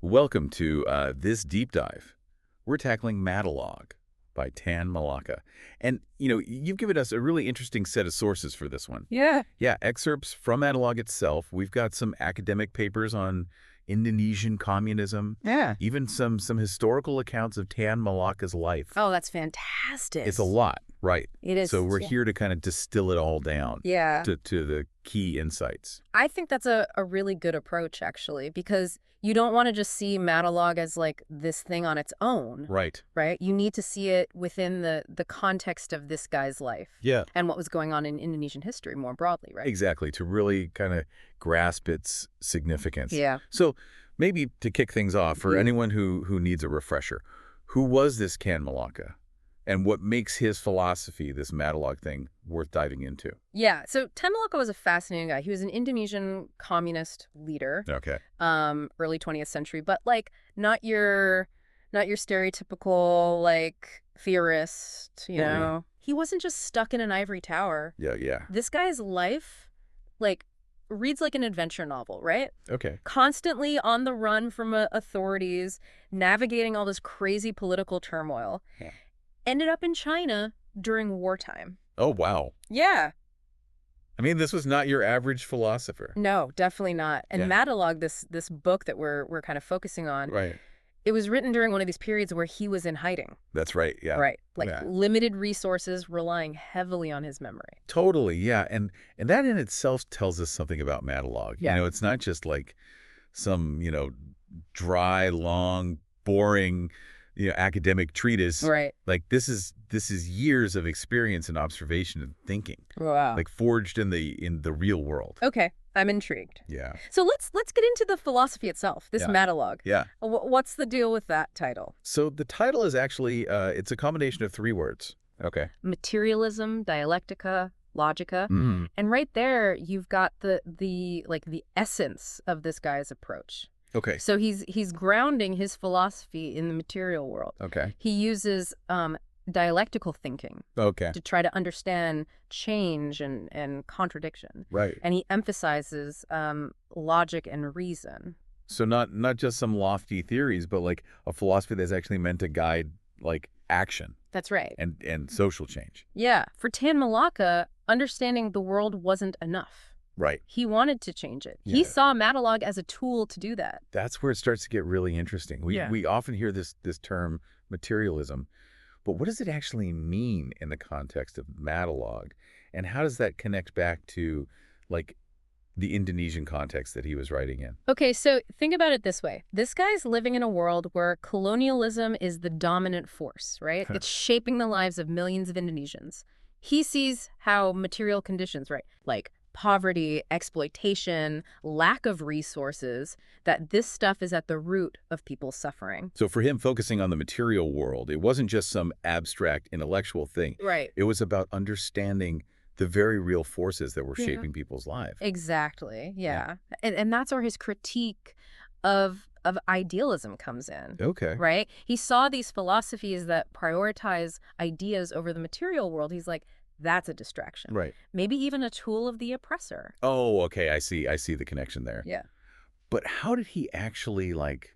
Welcome to this deep dive. We're tackling Madilog by Tan Malaka. And, you've given us a really interesting set of sources for this one. Yeah. Yeah, excerpts from Madilog itself. We've got some academic papers on Indonesian communism. Yeah. Even some historical accounts of Tan Malaka's life. Oh, that's fantastic. It's a lot, right? It is. So we're here to kind of distill it all down to the key insights. I think that's a really good approach, actually, because you don't want to just see Madilog as like this thing on its own. Right. Right? You need to see it within the context of this guy's life. Yeah. And what was going on in Indonesian history more broadly, right? Exactly, to really kind of grasp its significance. Yeah. So maybe to kick things off, for anyone who needs a refresher, who was this Tan Malaka? And what makes his philosophy, this Madilog thing, worth diving into? Yeah. So Tan Malaka was a fascinating guy. He was an Indonesian communist leader. Okay. Early 20th century, but like not your stereotypical like theorist, you know. He wasn't just stuck in an ivory tower. Yeah. This guy's life like reads like an adventure novel, right? Okay. Constantly on the run from authorities, navigating all this crazy political turmoil. Yeah. Ended up in China during wartime. Oh, wow. Yeah. I mean, this was not your average philosopher. No, definitely not. And Madilog, this book that we're kind of focusing on, right? It was written during one of these periods where he was in hiding. That's right, yeah. Right, like limited resources, relying heavily on his memory. Totally, yeah. And that in itself tells us something about Madilog. Yeah. It's not just like some, dry, long, boring academic treatise. Right. Like this is years of experience and observation and thinking. Wow. Like forged in the real world. Okay, I'm intrigued. Yeah. So let's get into the philosophy itself, this Madilog. Yeah. What's the deal with that title? So the title is actually it's a combination of 3 words. Okay. Materialism, dialectica, logica. Mm. And right there you've got the essence of this guy's approach. Okay. So he's grounding his philosophy in the material world. Okay. He uses dialectical thinking to try to understand change and contradiction. Right. And he emphasizes logic and reason. So not just some lofty theories, but like a philosophy that's actually meant to guide like action. That's right. And social change. Yeah. For Tan Malaka, understanding the world wasn't enough. Right. He wanted to change it. Yeah. He saw Madilog as a tool to do that. That's where it starts to get really interesting. We often hear this term materialism, but what does it actually mean in the context of Madilog? And how does that connect back to like the Indonesian context that he was writing in? Okay, so think about it this way. This guy's living in a world where colonialism is the dominant force, right? It's shaping the lives of millions of Indonesians. He sees how material conditions, right, like poverty, exploitation, lack of resources, that this stuff is at the root of people's suffering. So for him, focusing on the material world, it wasn't just some abstract intellectual thing. Right. It was about understanding the very real forces that were shaping people's lives. Exactly, yeah. And that's where his critique of idealism comes in. Okay. Right? He saw these philosophies that prioritize ideas over the material world. He's like, that's a distraction. Right. Maybe even a tool of the oppressor. Oh, okay. I see the connection there. Yeah. But how did he actually like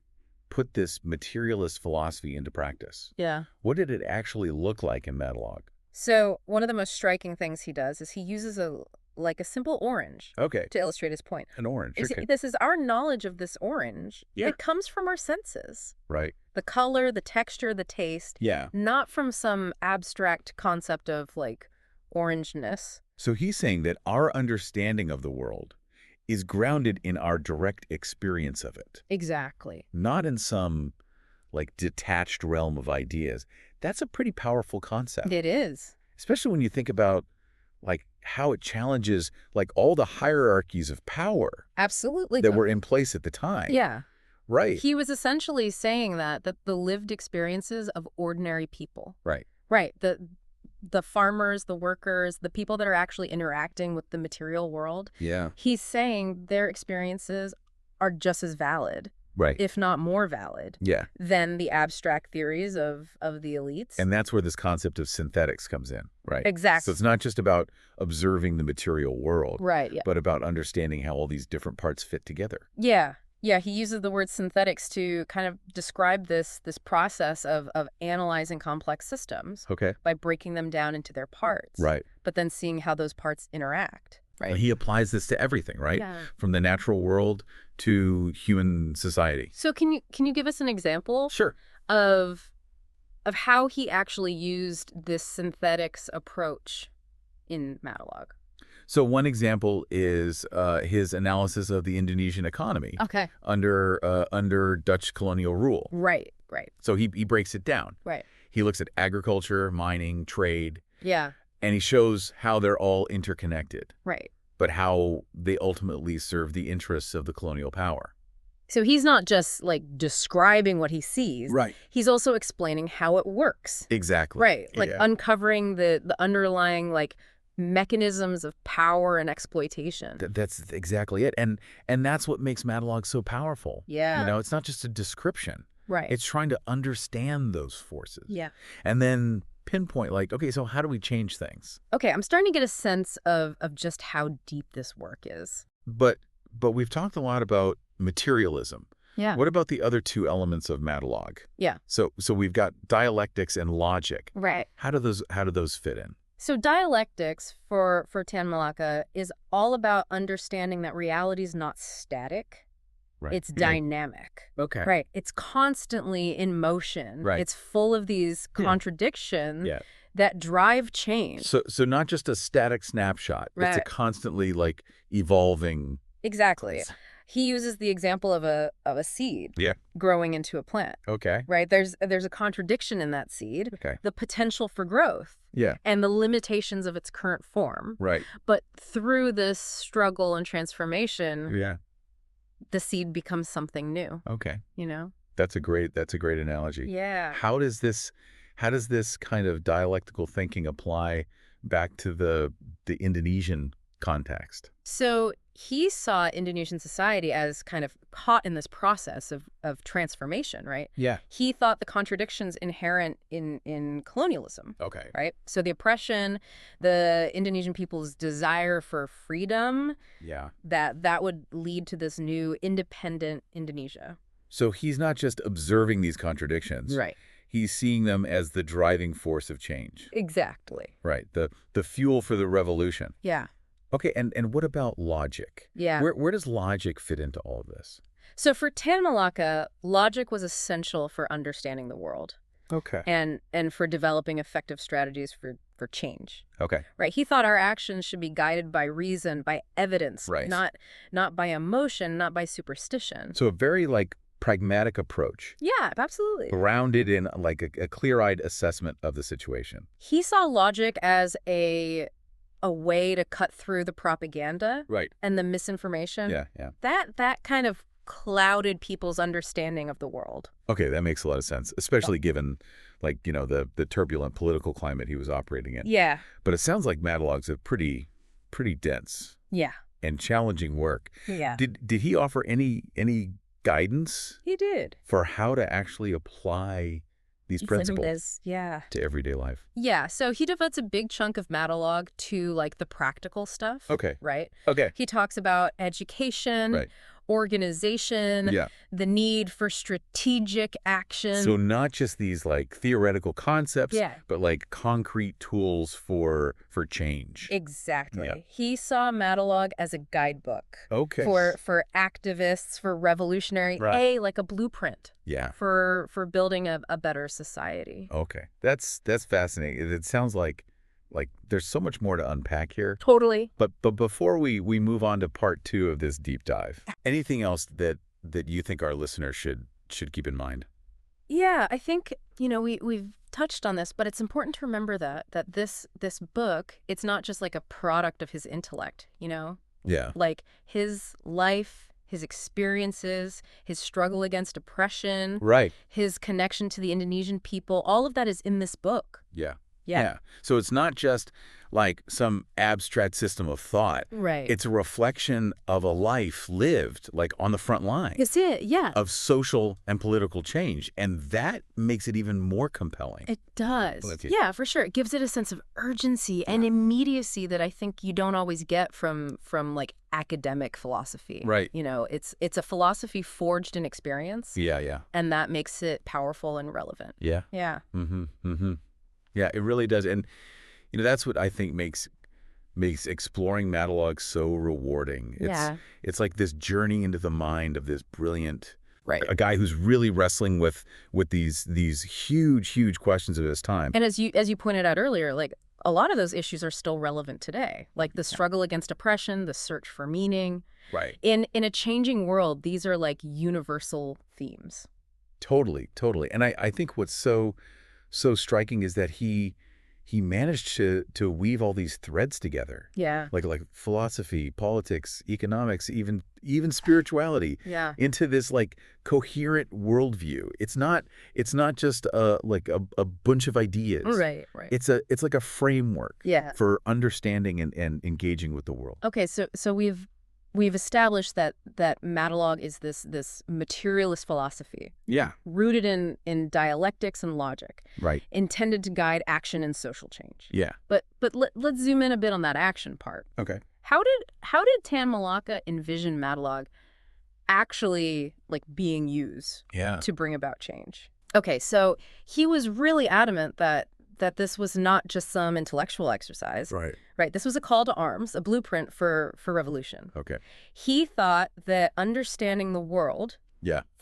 put this materialist philosophy into practice? Yeah. What did it actually look like in Madilog? So one of the most striking things he does is he uses a simple orange to illustrate his point. An orange. Okay. This is our knowledge of this orange. Yeah. It comes from our senses. Right. The color, the texture, the taste. Yeah. Not from some abstract concept of like orangeness. So he's saying that our understanding of the world is grounded in our direct experience of it. Exactly. Not in some like detached realm of ideas. That's a pretty powerful concept. It is. Especially when you think about like how it challenges like all the hierarchies of power. Absolutely. That were in place at the time. Yeah. Right. He was essentially saying that the lived experiences of ordinary people. Right. Right. The farmers, the workers, the people that are actually interacting with the material world. Yeah. He's saying their experiences are just as valid. Right. If not more valid. Yeah. Than the abstract theories of the elites. And that's where this concept of synthetics comes in, right? Exactly. So it's not just about observing the material world. Right, yeah. But about understanding how all these different parts fit together. Yeah. Yeah, he uses the word synthetics to kind of describe this process of analyzing complex systems Okay. by breaking them down into their parts. Right. But then seeing how those parts interact. Right. He applies this to everything, right? Yeah. From the natural world to human society. So can you give us an example? Sure. Of how he actually used this synthetics approach in Madilog? So one example is his analysis of the Indonesian economy under Dutch colonial rule. Right. So he breaks it down. Right. He looks at agriculture, mining, trade. Yeah. And he shows how they're all interconnected. Right. But how they ultimately serve the interests of the colonial power. So he's not just like describing what he sees. Right. He's also explaining how it works. Exactly. Right. Like uncovering the underlying like mechanisms of power and exploitation. That's exactly it. And that's what makes Madilog so powerful. Yeah. You know, it's not just a description. Right. It's trying to understand those forces. Yeah. And then pinpoint like, okay, so how do we change things? Okay, I'm starting to get a sense of just how deep this work is. But we've talked a lot about materialism. Yeah. What about the other two elements of Madilog? Yeah. So we've got dialectics and logic. Right. How do those fit in? So dialectics for Tan Malaka is all about understanding that reality is not static. Right. It's dynamic. Okay. Right. It's constantly in motion. Right. It's full of these contradictions Yeah. that drive change. So not just a static snapshot. Right. It's a constantly like evolving. Exactly. He uses the example of a seed growing into a plant. Okay. Right? There's a contradiction in that seed. Okay. The potential for growth. Yeah. And the limitations of its current form. Right. But through this struggle and transformation, Yeah. the seed becomes something new. Okay. You know? That's a great analogy. Yeah. How does this kind of dialectical thinking apply back to the Indonesian context? So he saw Indonesian society as kind of caught in this process of transformation, right? Yeah. He thought the contradictions inherent in colonialism. Okay. Right? So the oppression, the Indonesian people's desire for freedom, Yeah. that would lead to this new independent Indonesia. So he's not just observing these contradictions. Right. He's seeing them as the driving force of change. Exactly. Right. The fuel for the revolution. Yeah. Okay, and what about logic? Yeah. Where does logic fit into all of this? So for Tan Malaka, logic was essential for understanding the world. Okay. And for developing effective strategies for change. Okay. Right. He thought our actions should be guided by reason, by evidence, Right. not by emotion, not by superstition. So a very like pragmatic approach. Yeah, absolutely. Grounded in like a clear-eyed assessment of the situation. He saw logic as a way to cut through the propaganda Right. and the misinformation. Yeah, yeah. That kind of clouded people's understanding of the world. Okay, that makes a lot of sense, especially given like, you know, the turbulent political climate he was operating in. Yeah. But it sounds like Madilog's a pretty dense Yeah. and challenging work. Yeah. Did he offer any guidance He did. for how to actually apply these principles Yeah. to everyday life? Yeah. So he devotes a big chunk of Madilog to like the practical stuff. Okay. Right? Okay. He talks about education, Right. organization, Yeah. the need for strategic action. So not just these like theoretical concepts, Yeah. but like concrete tools for change. Exactly. Yeah. He saw Madilog as a guidebook. Okay. For activists, for revolutionary, Right. like a blueprint Yeah. for building a better society. Okay. That's fascinating. It sounds like there's so much more to unpack here. Totally. But before we move on to part 2 of this deep dive, anything else that you think our listeners should keep in mind? Yeah, I think, you know, we've touched on this, but it's important to remember that this book, it's not just like a product of his intellect, you know? Yeah. Like his life, his experiences, his struggle against oppression, Right. his connection to the Indonesian people, all of that is in this book. Yeah. Yeah. So it's not just like some abstract system of thought. Right. It's a reflection of a life lived, like on the front line. It's it, yeah. Of social and political change. And that makes it even more compelling. It does. Yeah, for sure. It gives it a sense of urgency and immediacy that I think you don't always get from like academic philosophy. Right. You know, it's a philosophy forged in experience. Yeah. And that makes it powerful and relevant. Yeah. Yeah. Yeah, it really does. And that's what I think makes exploring Madilog so rewarding. It's like this journey into the mind of this brilliant a guy who's really wrestling with these huge questions of his time. And as you pointed out earlier, like a lot of those issues are still relevant today, like the struggle against oppression, the search for meaning. Right. In a changing world, these are like universal themes. Totally. And I think what's so striking is that he managed to weave all these threads together. Yeah. Like philosophy, politics, economics, even spirituality. Yeah. Into this like coherent worldview. It's not just like a bunch of ideas. Right. It's like a framework. For understanding and engaging with the world. Okay, so we've established that Madilog is this materialist philosophy. Yeah. Rooted in dialectics and logic. Right. Intended to guide action and social change. Yeah. But let's zoom in a bit on that action part. Okay. How did Tan Malaka envision Madilog actually like being used to bring about change? Okay, so he was really adamant that this was not just some intellectual exercise. Right. This was a call to arms, a blueprint for revolution. Okay. He thought that understanding the world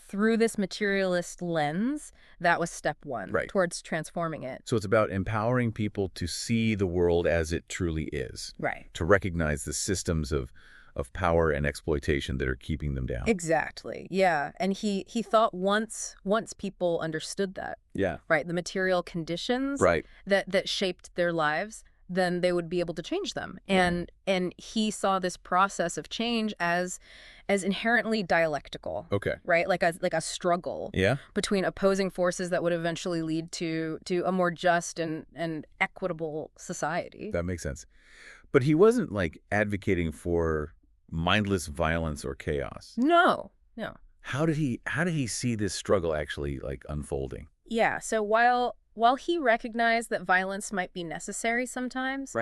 through this materialist lens, that was step one towards transforming it. So it's about empowering people to see the world as it truly is. Right. To recognize the systems of power and exploitation that are keeping them down. Exactly. Yeah. And he thought once people understood that. Yeah. Right. The material conditions that shaped their lives, then they would be able to change them. And he saw this process of change as inherently dialectical. Okay. Right? Like a struggle between opposing forces that would eventually lead to a more just and equitable society. That makes sense. But he wasn't like advocating for mindless violence or chaos. No. How did he see this struggle actually like unfolding? Yeah. So while he recognized that violence might be necessary sometimes,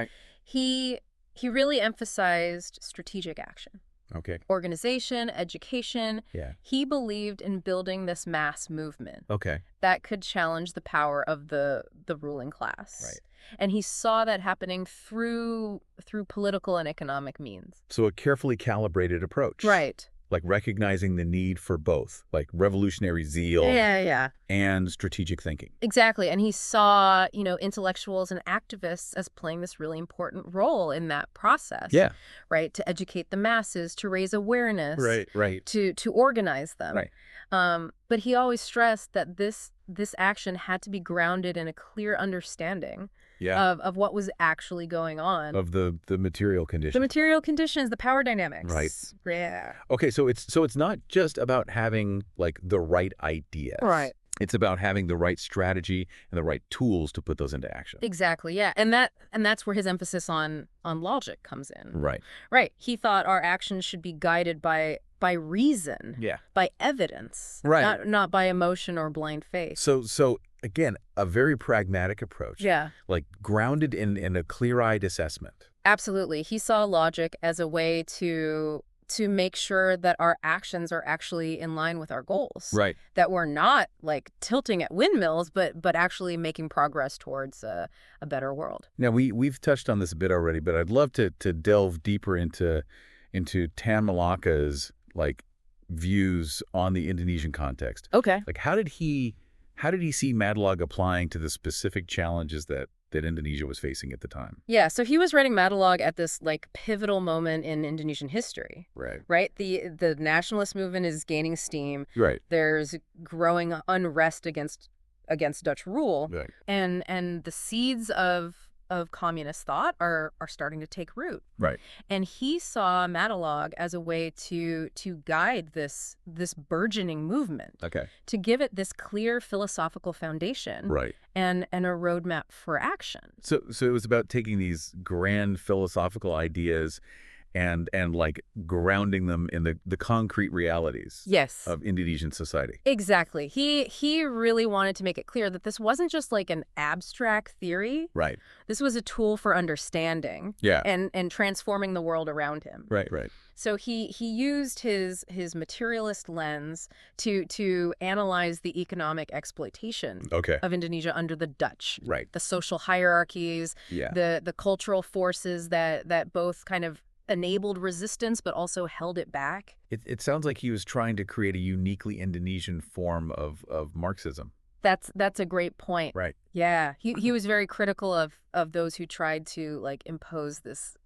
he really emphasized strategic action. Okay. Organization, education. Yeah. He believed in building this mass movement. Okay. That could challenge the power of the ruling class. Right. And he saw that happening through political and economic means. So a carefully calibrated approach. Right. Like recognizing the need for both, like revolutionary zeal and strategic thinking. Exactly. And he saw, intellectuals and activists as playing this really important role in that process. Yeah. Right. To educate the masses, to raise awareness. Right. To organize them. Right. But he always stressed that this action had to be grounded in a clear understanding of what was actually going on. Of the material conditions. The material conditions, the power dynamics. Right. Yeah. Okay, so it's not just about having like the right ideas. Right. It's about having the right strategy and the right tools to put those into action. Exactly, yeah. And that's where his emphasis on logic comes in. Right. Right. He thought our actions should be guided by reason. Yeah. By evidence. Right. Not by emotion or blind faith. So again, a very pragmatic approach. Yeah. Like grounded in a clear-eyed assessment. Absolutely. He saw logic as a way to make sure that our actions are actually in line with our goals. Right. That we're not like tilting at windmills, but actually making progress towards a better world. Now, we've touched on this a bit already, but I'd love to delve deeper into Tan Malaka's like views on the Indonesian context. Okay. Like how did he see Madilog applying to the specific challenges that Indonesia was facing at the time? Yeah, so he was writing Madilog at this like pivotal moment in Indonesian history. Right. Right? The nationalist movement is gaining steam. Right. There's growing unrest against Dutch rule. Right. And the seeds of of communist thought are starting to take root. Right. And he saw Madilog as a way to guide this burgeoning movement, Okay. to give it this clear philosophical foundation, Right. and a roadmap for action. So it was about taking these grand philosophical ideas and like grounding them in the concrete realities Yes. of Indonesian society. Exactly. He really wanted to make it clear that this wasn't just like an abstract theory. Right. This was a tool for understanding and transforming the world around him. Right, right. So he used his materialist lens to analyze the economic exploitation of Indonesia under the Dutch. Right. The social hierarchies, the cultural forces that both kind of enabled resistance but also held it back. It sounds like he was trying to create a uniquely Indonesian form of Marxism. That's a great point. Right. Yeah. He was very critical of those who tried to like impose this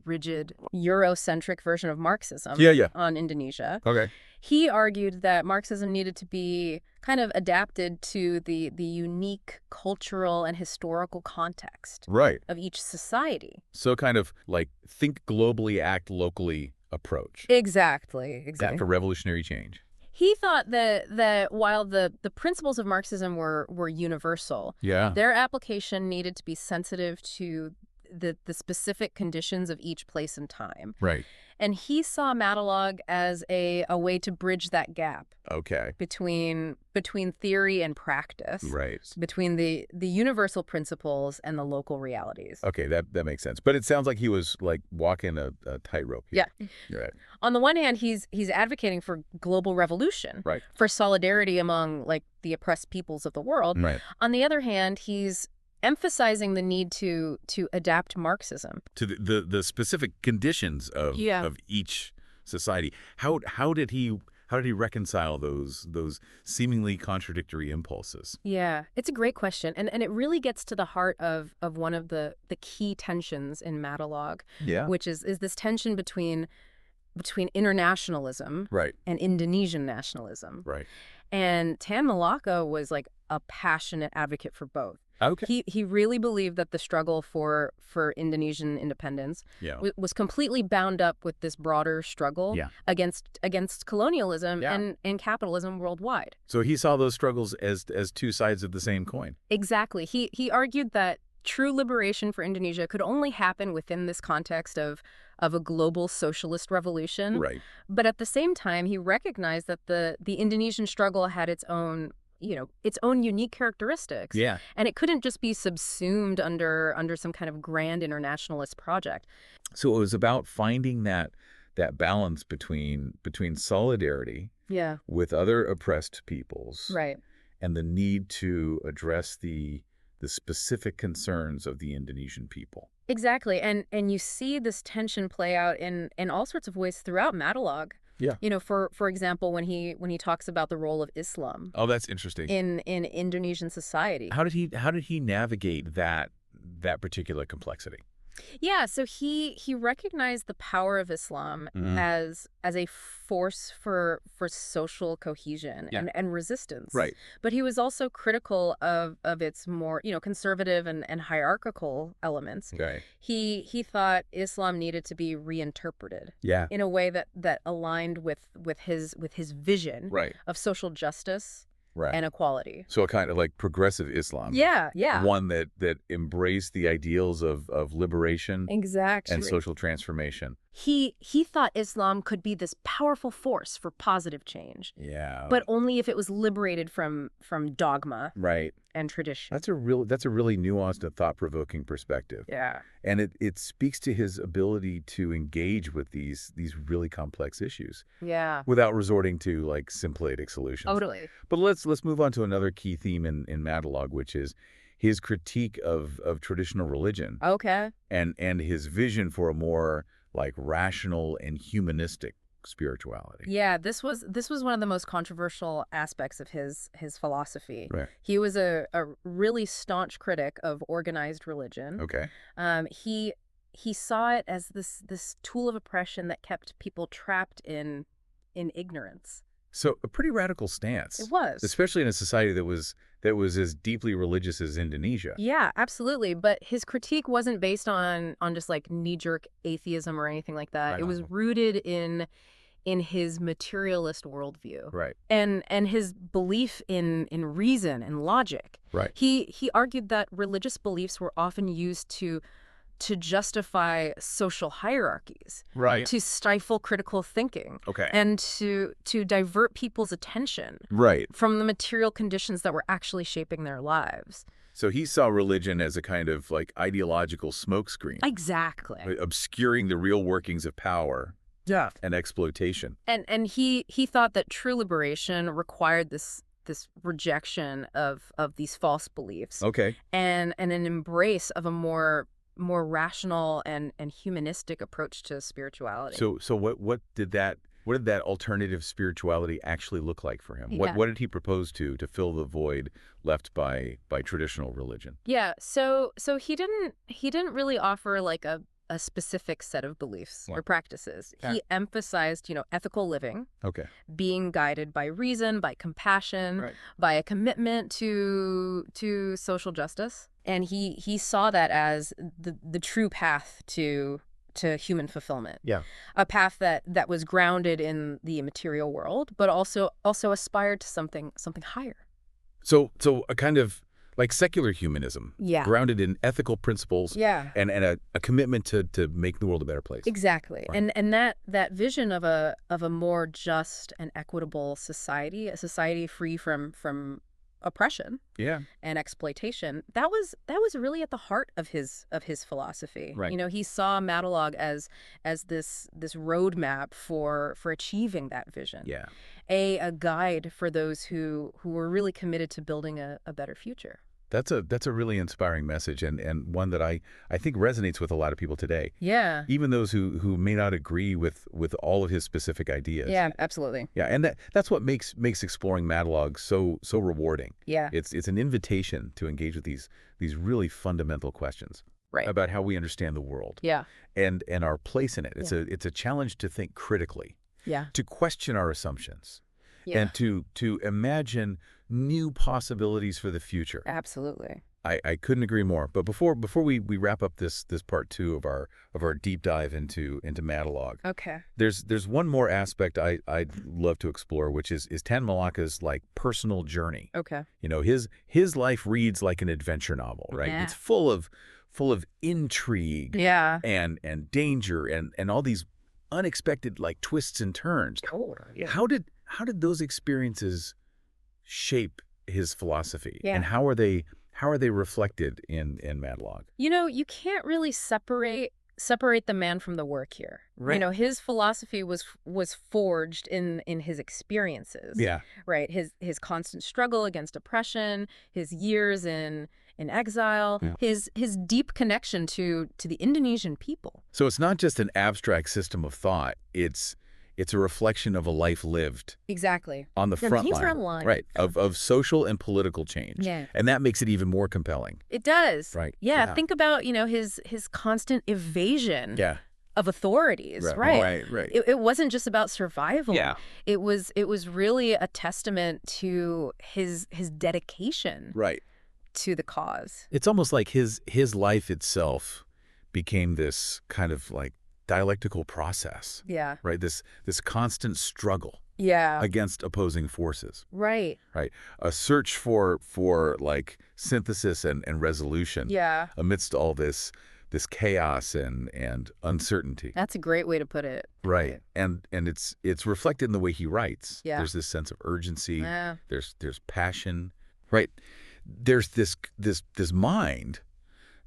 rigid Eurocentric version of Marxism on Indonesia. Okay. He argued that Marxism needed to be kind of adapted to the unique cultural and historical context of each society. So kind of like think globally, act locally approach. Exactly. That for revolutionary change. He thought that while the principles of Marxism were universal, their application needed to be sensitive to the specific conditions of each place and time. Right. And he saw Madilog as a way to bridge that gap. Okay. Between theory and practice. Right. Between the universal principles and the local realities. Okay, that makes sense. But it sounds like he was like walking a tightrope here. Yeah. You're right. On the one hand, he's advocating for global revolution. Right. For solidarity among like the oppressed peoples of the world. Right. On the other hand, he's emphasizing the need to adapt Marxism to the specific conditions of each society. How did he reconcile those seemingly contradictory impulses? Yeah, it's a great question, and it really gets to the heart of one of the key tensions in Madilog, which is this tension between internationalism and Indonesian nationalism. Right. And Tan Malaka was like a passionate advocate for both. Okay. He really believed that the struggle for Indonesian independence was completely bound up with this broader struggle against colonialism and capitalism worldwide. So he saw those struggles as two sides of the same coin. Exactly. He argued that true liberation for Indonesia could only happen within this context of a global socialist revolution. Right. But at the same time, he recognized that the Indonesian struggle had its own unique characteristics. Yeah. And it couldn't just be subsumed under some kind of grand internationalist project. So it was about finding that balance between solidarity with other oppressed peoples and the need to address the specific concerns of the Indonesian people. Exactly. And you see this tension play out in all sorts of ways throughout Madilog. Yeah. You know, for example, when he talks about the role of Islam. Oh, that's interesting. In Indonesian society. How did he navigate that particular complexity? Yeah, so he recognized the power of Islam as a force for social cohesion and resistance. Right. But he was also critical of its more, conservative and hierarchical elements. Okay. He thought Islam needed to be reinterpreted in a way that aligned with his vision of social justice. Right. And equality. So a kind of like progressive Islam. Yeah. One that embraced the ideals of liberation and social transformation. He thought Islam could be this powerful force for positive change. Yeah. But only if it was liberated from dogma. Right. And tradition. That's a really nuanced and thought-provoking perspective. Yeah. And it speaks to his ability to engage with these really complex issues. Yeah. Without resorting to like simplistic solutions. Totally. But let's move on to another key theme in Madilog, which is his critique of traditional religion. Okay. And his vision for a more like rational and humanistic spirituality. Yeah, this was one of the most controversial aspects of his philosophy. Right. He was a really staunch critic of organized religion. Okay. He saw it as this tool of oppression that kept people trapped in ignorance. So a pretty radical stance. It was. Especially in a society that was as deeply religious as Indonesia. Yeah, absolutely. But his critique wasn't based on just like knee-jerk atheism or anything like that. Right It was rooted in his materialist worldview. Right. And his belief in reason and logic. Right. He argued that religious beliefs were often used to justify social hierarchies, Right. to stifle critical thinking, Okay. and to divert people's attention Right. from the material conditions that were actually shaping their lives. So he saw religion as a kind of like ideological smokescreen. Exactly. Obscuring the real workings of power. Yeah. And exploitation. And he thought that true liberation required this rejection of these false beliefs. Okay. And an embrace of a more rational and humanistic approach to spirituality. So what did that alternative spirituality actually look like for him? Yeah. What did he propose to fill the void left by traditional religion? Yeah, so he didn't really offer like a specific set of beliefs or practices. Yeah. He emphasized, ethical living, Okay. being guided by reason, by compassion, Right. by a commitment to social justice. And he saw that as the true path to human fulfillment. Yeah. A path that was grounded in the material world, but also aspired to something higher. So a kind of like secular humanism. Yeah. Grounded in ethical principles. Yeah. And a commitment to make the world a better place. Exactly. Right. And that vision of a more just and equitable society, a society free from oppression Yeah. and exploitation, that was really at the heart of his philosophy. Right. He saw Madilog as this roadmap for achieving that vision. Yeah. A guide for those who were really committed to building a better future. That's a really inspiring message and one that I think resonates with a lot of people today. Yeah. Even those who may not agree with all of his specific ideas. Yeah, absolutely. Yeah, and that's what makes exploring Madilog so rewarding. Yeah. It's an invitation to engage with these really fundamental questions. Right. About how we understand the world. Yeah. And our place in it. It's a challenge to think critically. Yeah. To question our assumptions. Yeah. And to imagine new possibilities for the future. Absolutely. I couldn't agree more. But before we wrap up this part 2 of our deep dive into Madilog. Okay. There's one more aspect I'd love to explore, which is Tan Malaka's like personal journey. Okay. His life reads like an adventure novel, right? Yeah. It's full of intrigue. Yeah. And danger and all these unexpected like twists and turns. Oh, yeah. How did those experiences shape his philosophy? Yeah. And how are they reflected in Madilog? You can't really separate the man from the work here. Right. His philosophy was forged in his experiences. Yeah. Right. His constant struggle against oppression, his years in exile, Yeah. his deep connection to the Indonesian people. So it's not just an abstract system of thought. It's a reflection of a life lived Exactly. on the front line. Right, of social and political change. Yeah. And that makes it even more compelling. It does. Right. Yeah. Yeah. Think about, his constant evasion Yeah. of authorities. Right. Right. It wasn't just about survival. Yeah. It was really a testament to his dedication Right. to the cause. It's almost like his life itself became this kind of like dialectical process. Yeah. Right? This constant struggle Yeah. against opposing forces. Right. Right? A search for like synthesis and resolution. Yeah. Amidst all this chaos and uncertainty. That's a great way to put it. Right. And it's reflected in the way he writes. Yeah. There's this sense of urgency. Yeah. There's passion. Right. There's this mind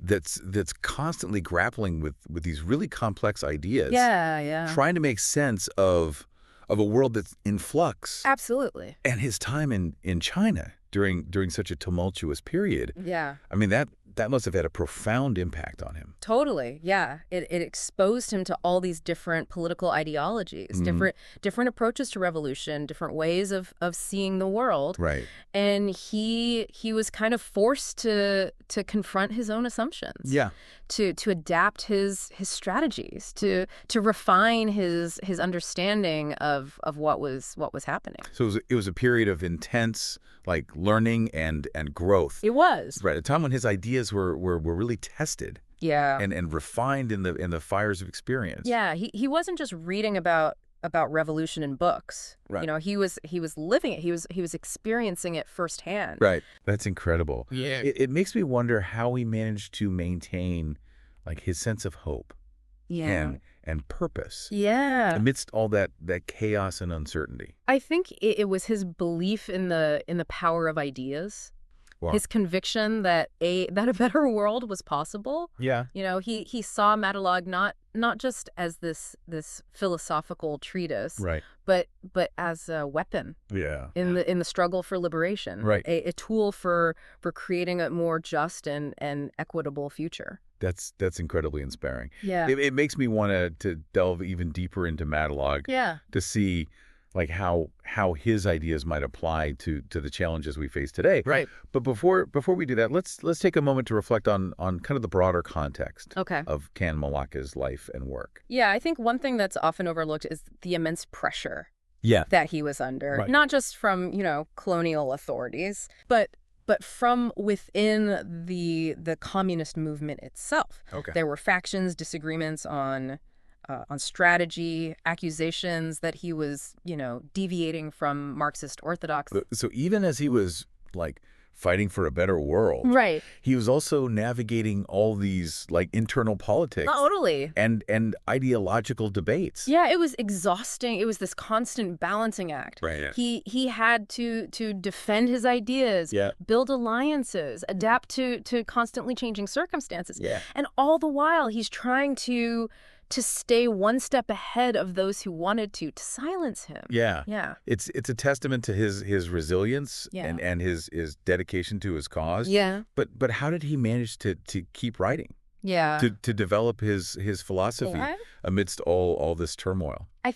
that's constantly grappling with these really complex ideas. Yeah. Yeah. Trying to make sense of a world that's in flux. Absolutely. And his time in China during such a tumultuous period. Yeah. I mean, that must have had a profound impact on him. Totally, yeah. It exposed him to all these different political ideologies, different approaches to revolution, different ways of seeing the world. Right. And he was kind of forced to confront his own assumptions. Yeah. To adapt his strategies, to refine his understanding of what was happening. So it was a period of intense learning and growth. It was. Right, a time when his ideas were really tested. Yeah. And refined in the fires of experience. Yeah, he wasn't just reading about revolution in books. Right. You know, he was living it. He was experiencing it firsthand. Right. That's incredible. Yeah. It makes me wonder how he managed to maintain his sense of hope. Yeah. And purpose. Yeah. Amidst all that chaos and uncertainty. I think it was his belief in the power of ideas. Wow. His conviction that a better world was possible. Yeah. You know, he saw Madilog not just as this philosophical treatise, Right. but as a weapon. Yeah. In the struggle for liberation. Right. A tool for creating a more just and equitable future. That's incredibly inspiring. Yeah. It makes me want to delve even deeper into Madilog. Yeah. To see how his ideas might apply to the challenges we face today. Right. But before we do that, let's take a moment to reflect on kind of the broader context of Kan Malaka's life and work. Yeah, I think one thing that's often overlooked is the immense pressure Yeah. that he was under, Right. not just from, colonial authorities, but from within the communist movement itself. Okay. There were factions, disagreements on strategy, accusations that he was, deviating from Marxist orthodoxy. So even as he was fighting for a better world, Right. he was also navigating all these internal politics Totally. and ideological debates. Yeah, it was exhausting. It was this constant balancing act. Right. Yeah. He had to defend his ideas, Yeah. build alliances, adapt to constantly changing circumstances. Yeah. And all the while, he's trying to stay one step ahead of those who wanted to silence him. Yeah. Yeah. It's a testament to his resilience Yeah. and his dedication to his cause. Yeah. But how did he manage to keep writing? Yeah. To develop his philosophy amidst all this turmoil? I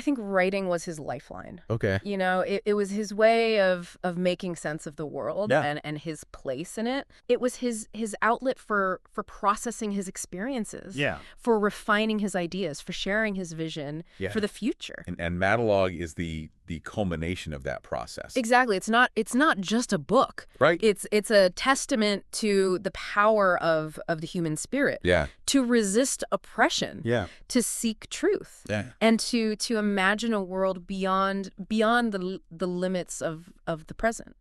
think writing was his lifeline. Okay. It was his way of making sense of the world Yeah. and his place in it. It was his outlet for processing his experiences, Yeah. for refining his ideas, for sharing his vision Yeah. for the future. And Madilog is the culmination of that process. Exactly. It's not just a book. Right. It's a testament to the power of the human spirit. Yeah. To resist oppression. Yeah. To seek truth. Yeah. And to imagine a world beyond the limits of the present.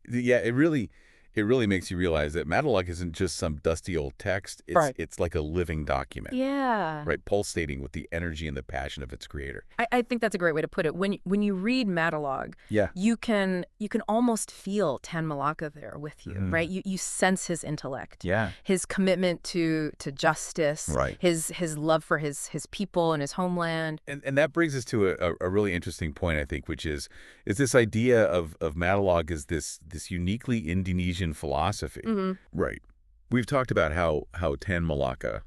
Yeah, it really makes you realize that Madilog isn't just some dusty old text. It's like a living document. Yeah. Right, pulsating with the energy and the passion of its creator. I think that's a great way to put it. When you read Madilog, Yeah. you can almost feel Tan Malaka there with you, right? You sense his intellect. Yeah. His commitment to justice. Right. His love for his people and his homeland. And that brings us to a really interesting point, I think, which is this idea of Madilog as this uniquely Indonesian philosophy. Mm-hmm. Right. We've talked about how Tan Malaka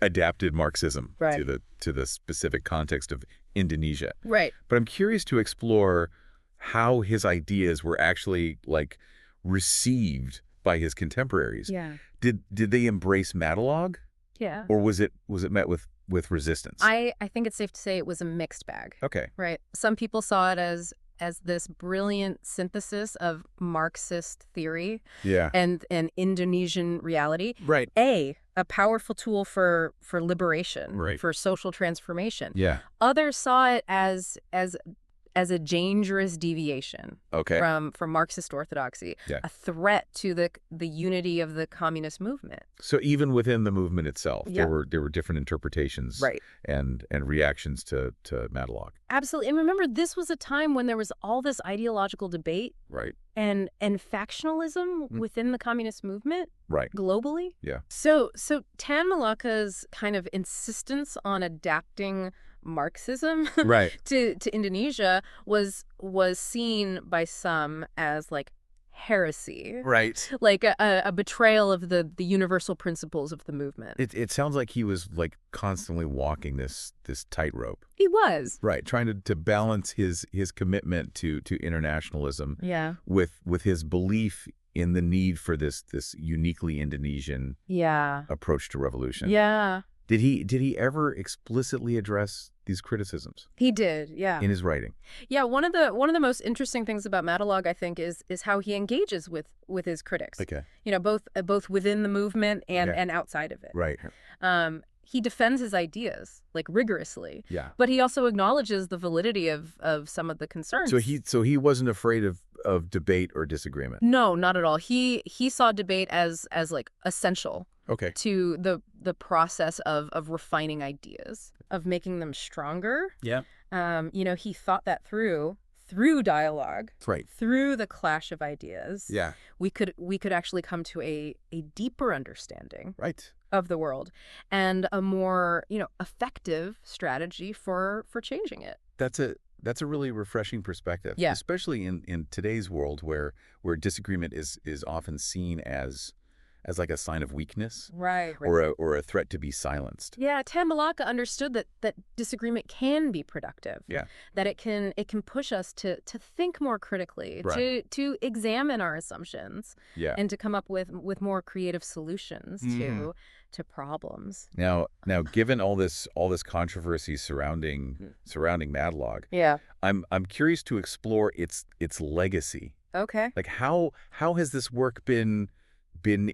adapted Marxism Right. to the specific context of Indonesia. Right. But I'm curious to explore how his ideas were actually received by his contemporaries. Yeah. Did they embrace Madilog, Yeah. or was it met with resistance? I think it's safe to say it was a mixed bag. Okay. Right. Some people saw it as this brilliant synthesis of Marxist theory Yeah. and Indonesian reality. Right. A powerful tool for liberation, Right. for social transformation. Yeah. Others saw it as a dangerous deviation Okay. from Marxist orthodoxy, Yeah. a threat to the unity of the communist movement. So even within the movement itself, Yeah. there were different interpretations, Right. and reactions to Madilog. Absolutely. And remember, this was a time when there was all this ideological debate Right. and factionalism within the communist movement Right. globally. Yeah. So Tan Malaka's kind of insistence on adapting Marxism Right. to Indonesia was seen by some as heresy. Right. Like a betrayal of the universal principles of the movement. It sounds like he was like constantly walking this tightrope. He was. Right, trying to balance his commitment to internationalism with his belief in the need for this uniquely Indonesian approach to revolution. Yeah. Did he ever explicitly address these criticisms? He did, yeah. In his writing. Yeah, one of the most interesting things about Madilog, I think, is how he engages with his critics. Okay. You know, both within the movement and outside of it. Right. He defends his ideas like rigorously. Yeah. But he also acknowledges the validity of some of the concerns. So he wasn't afraid of debate or disagreement. No, not at all. He saw debate as like essential. Okay. To the process of refining ideas, of making them stronger. Yeah. You know, he thought that through dialogue. Right. Through the clash of ideas. Yeah. We could actually come to a deeper understanding. Right. Of the world and a more, effective strategy for changing it. That's a really refreshing perspective. Yeah. Especially in today's world where disagreement is often seen as like a sign of weakness, right. or a threat to be silenced. Yeah, Malaka understood that disagreement can be productive. Yeah, that it can push us to think more critically, right. to examine our assumptions, yeah. and to come up with more creative solutions to problems. Now, given all this controversy surrounding Madilog, yeah, I'm curious to explore its legacy. Okay. Like how has this work been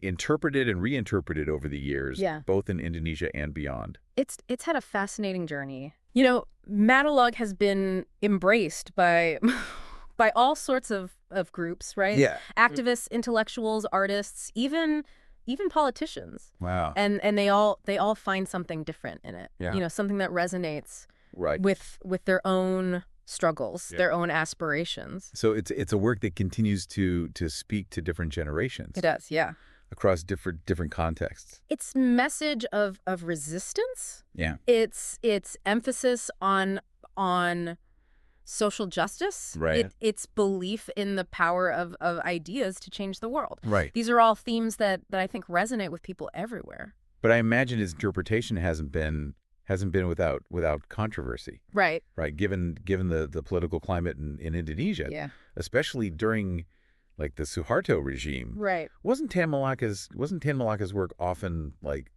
interpreted and reinterpreted over the years, both in Indonesia and beyond? It's had a fascinating journey. You know, Madilog has been embraced by all sorts of groups, right? Yeah. Activists, intellectuals, artists, even politicians. Wow. And they all find something different in it. Yeah. You know, something that resonates right. with their own struggles, their own aspirations. So it's a work that continues to speak to different generations. It does, yeah. Across different contexts. Its message of resistance. Yeah. Its emphasis on social justice. Right. Its belief in the power of ideas to change the world. Right. These are all themes that I think resonate with people everywhere. But I imagine his interpretation hasn't been without controversy. Right. Right. Given the political climate in Indonesia, especially during like the Suharto regime. Right. Wasn't Tan Malaka's work often like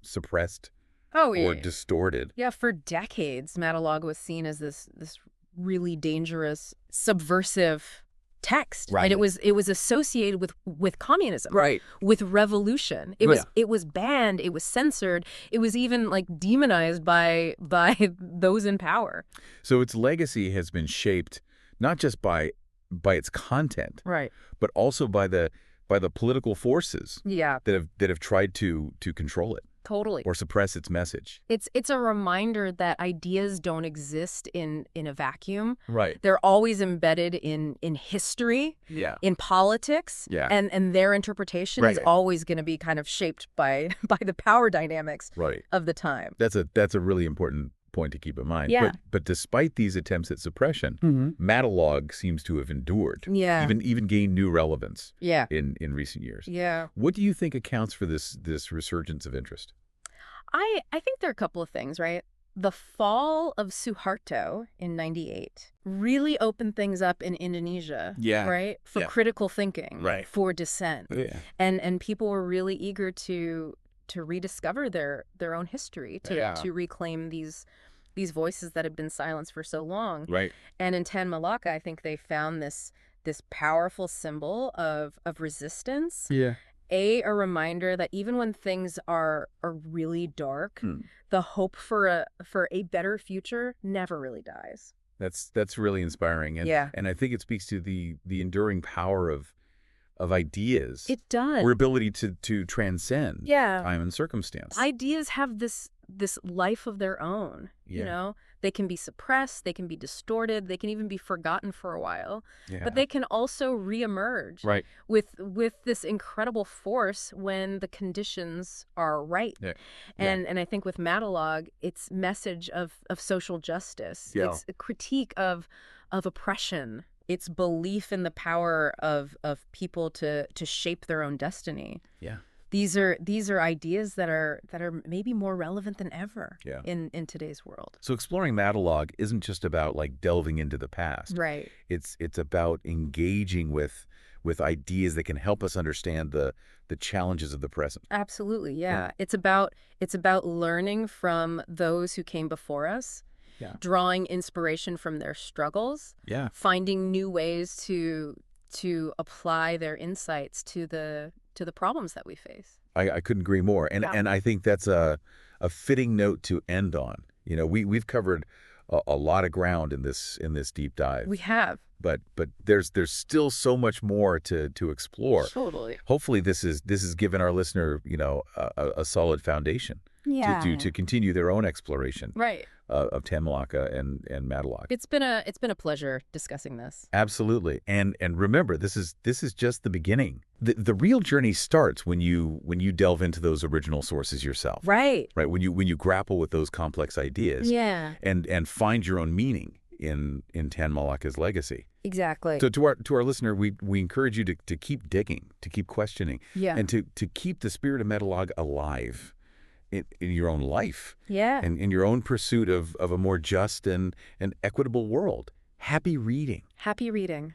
suppressed or distorted? Yeah, for decades Madilog was seen as this really dangerous, subversive text. Right. And it was associated with communism. Right. With revolution. It was banned, it was censored, it was even like demonized by those in power. So its legacy has been shaped not just by its content, right, but also by the political forces that have tried to control it. Totally. Or suppress its message. It's a reminder that ideas don't exist in a vacuum. Right. They're always embedded in history, in politics, and their interpretation is always going to be kind of shaped by the power dynamics of the time. That's a really important point to keep in mind. Yeah. But despite these attempts at suppression, Madilog seems to have endured. Yeah. Even gained new relevance. Yeah. In recent years. Yeah. What do you think accounts for this resurgence of interest? I think there are a couple of things, right? The fall of Suharto in '98 really opened things up in Indonesia, right? For critical thinking, right, for dissent. Yeah. And people were really eager to rediscover their own history, to reclaim these voices that had been silenced for so long. Right. And in Tan Malaka, I think they found this powerful symbol of resistance. Yeah. A reminder that even when things are really dark, the hope for a better future never really dies. That's really inspiring. And I think it speaks to the enduring power of ideas. It does. Or ability to transcend time and circumstance. Ideas have this life of their own. You know, they can be suppressed, they can be distorted, they can even be forgotten for a while. Yeah. But they can also reemerge with this incredible force when the conditions are right. Yeah. And I think with Madilog, its message of social justice, its critique of oppression, It's belief in the power of people to shape their own destiny. Yeah. These are ideas that are maybe more relevant than ever in today's world. So exploring Madilog isn't just about like delving into the past. Right. It's about engaging with ideas that can help us understand the challenges of the present. Absolutely, yeah. It's about learning from those who came before us. Yeah. Drawing inspiration from their struggles. Yeah. Finding new ways to apply their insights to the problems that we face. I couldn't agree more. And I think that's a fitting note to end on. You know, we've covered a lot of ground in this deep dive. We have. But there's still so much more to explore. Totally. Hopefully this is given our listener, you know, a solid foundation to continue their own exploration. Right. Of Malaka and Madilog. It's been a pleasure discussing this. Absolutely. And remember, this is just the beginning. The real journey starts when you delve into those original sources yourself. Right. Right. When you grapple with those complex ideas. Yeah. And find your own meaning in Malaka's legacy. Exactly. So to our listener, we encourage you to keep digging, to keep questioning, and to keep the spirit of Madilog alive in your own life. Yeah. And in your own pursuit of a more just and equitable world. Happy reading. Happy reading.